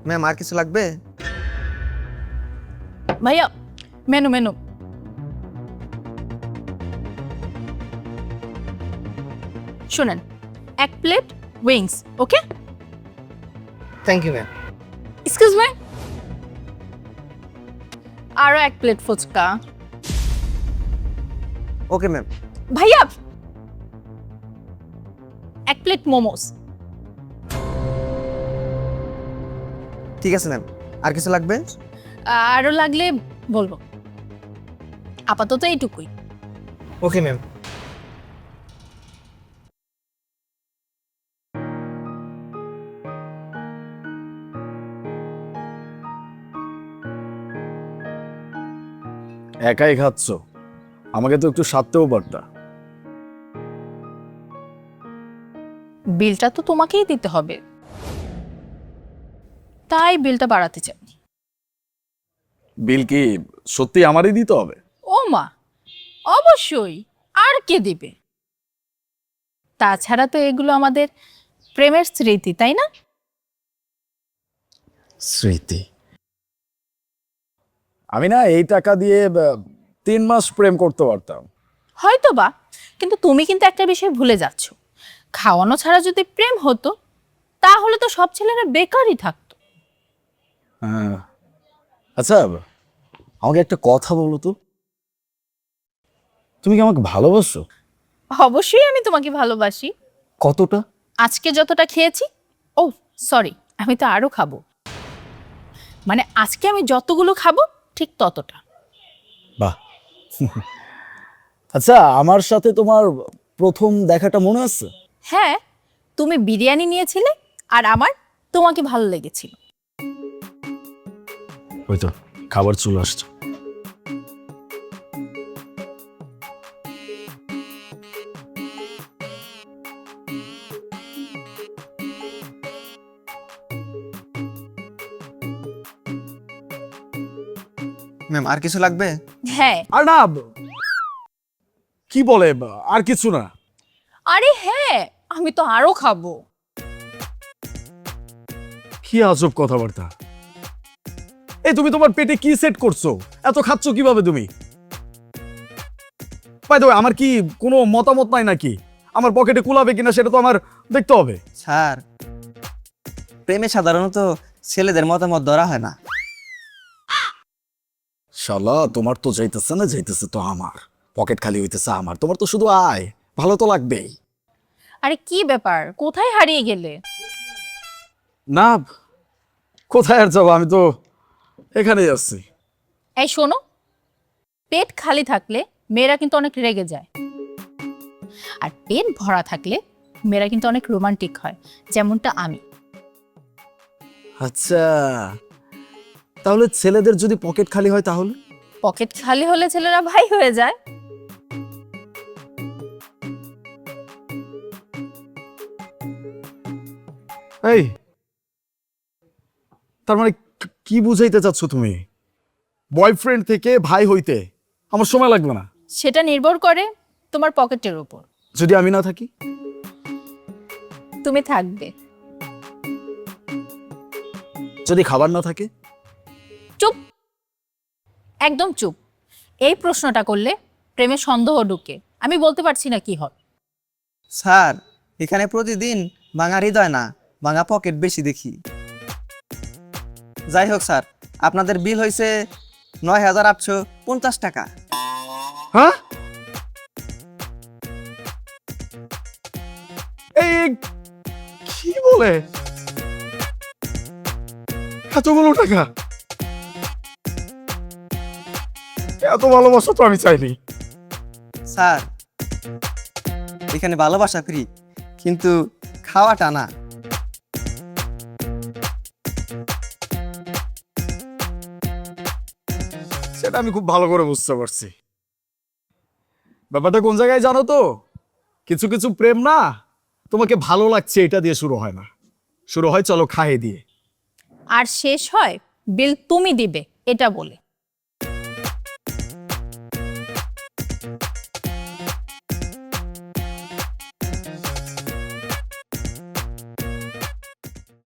Ma'am আর কিছু লাগবে? ভাইয়া মেনু মেনু শুনেন, 1 plate wings, okay? Thank you ma'am. Excuse me, আরো 1 প্লেট ফুচকা। Okay ma'am. ভাইয়া 1 প্লেট মোমোস। ঠিক আছে ম্যাম। আর কিছু লাগবে? আরো লাগলে বলবো, আপাতত এইটুকুই। Okay ma'am. একাই খাচ্ছ, আমাকে তো একটু সাধতেও পারতা। বিলটা তো তোমাকেই দিতে হবে, তাই বিলটা বাড়াতে চাই। বিল কি সত্যি আমারই দিতে হবে? ও মা, অবশ্যই, আর কে দিবে? তাছাড়া তো এগুলো আমাদের প্রেমের স্মৃতি, তাই না? স্মৃতি? আমি না এই টাকা দিয়ে 3 মাস প্রেম করতে পারতাম। হয়তো বা, কিন্তু তুমি কিন্তু একটা বিষয় ভুলে যাচ্ছ। খাওয়ানো ছাড়া যদি প্রেম হতো, তাহলে তো সব ছেলেরা বেকারই থাকতো। হ্যাঁ, আচ্ছা আমাকে একটা কথা বলো তো, তুমি কি আমাকে ভালোবাসো? অবশ্যই আমি তোমাকে ভালোবাসি। কতটা? আজকে যতটা খেয়েছি, ও সরি, আমি তো আরো খাবো। মানে আজকে আমি যতগুলো খাবো ঠিক ততটা। বাহ। আচ্ছা, আমার সাথে তোমার প্রথম দেখাটা মনে আছে? হ্যাঁ, তুমি বিরিয়ানি নিয়েছিলে আর আমার তোমাকে ভালো লেগেছিল। ওই তো খাবার চলে আসছে। ম্যাম আর কিছু লাগবে? হ্যাঁ। আর না, কি বলে, আর কিছু না। আরে হ্যাঁ, আমি তো আরো খাবো। কি আজব কথাবার্তা! এই তুমি তোমার পেটে কি সেট করছো? এত খাচ্ছ কিভাবে তুমি? বাই দ্য ওয়ে, আমার কি কোনো মতামত নাই নাকি? আমার পকেটে কুলাবে কিনা সেটা তো আমার দেখতে হবে। স্যার, প্রেমে সাধারণত ছেলেদের মতামত ধরা হয় না। শালা, তোমার তো যাইতেছে না, যাইতেছে তো আমার। পকেট খালি হইতেছে আমার, তোমার তো শুধু আয়, ভালো তো লাগবেই। আরে কি ব্যাপার, কোথায় হারিয়ে গেলে? না, কোথায় আর যাবো, আমি তো এখানেই আছি। এই শোনো, পেট খালি থাকলে মেয়েরা কিন্তু অনেক রেগে যায়, আর পেট ভরা থাকলে মেয়েরা কিন্তু অনেক রোমান্টিক হয়, যেমনটা আমি। আচ্ছা, তাহলে ছেলেদের যদি পকেট খালি হয় তাহলে? পকেট খালি হলে ছেলেরা ভাই হয়ে যায়। এই, তার মানে কি বুঝাইতে চাচ্ছ তুমি? বয়ফ্রেন্ড থেকে ভাই হইতে আমার সময় লাগবে না? সেটা নির্ভর করে তোমার পকেটের উপর। যদি আমি না থাকি? তুমি থাকবে। যদি খাবার না থাকে? চুপ, একদম চুপ। এই প্রশ্নটা করলে প্রেমে সন্দেহ ঢুকে, আমি বলতে পারছি না কি হয়। স্যার, এখানে প্রতিদিন ভাঙা হৃদয় না, ভাঙা পকেট বেশি দেখি। যাই হোক স্যার, আপনাদের বিল হয়েছে ৯,৮৫০ টাকা। হ্যাঁ? এই কি বলে? এতগুলো টাকা? এত ভালোবাসা তো আমি চাইনি। স্যার, এখানে ভালোবাসা ফ্রি, কিন্তু খাওয়াটা না। সেটা আমি খুব ভালো করে বুঝতে পারছি। ব্যাপারটা কোন জায়গায় জানো তো? কিছু কিছু প্রেম না তোমাকে ভালো লাগছে এটা দিয়ে শুরু হয় না, শুরু হয় চলো খাইয়ে দিয়ে। আর শেষ হয় বিল তুমি দিবে এটা বলে।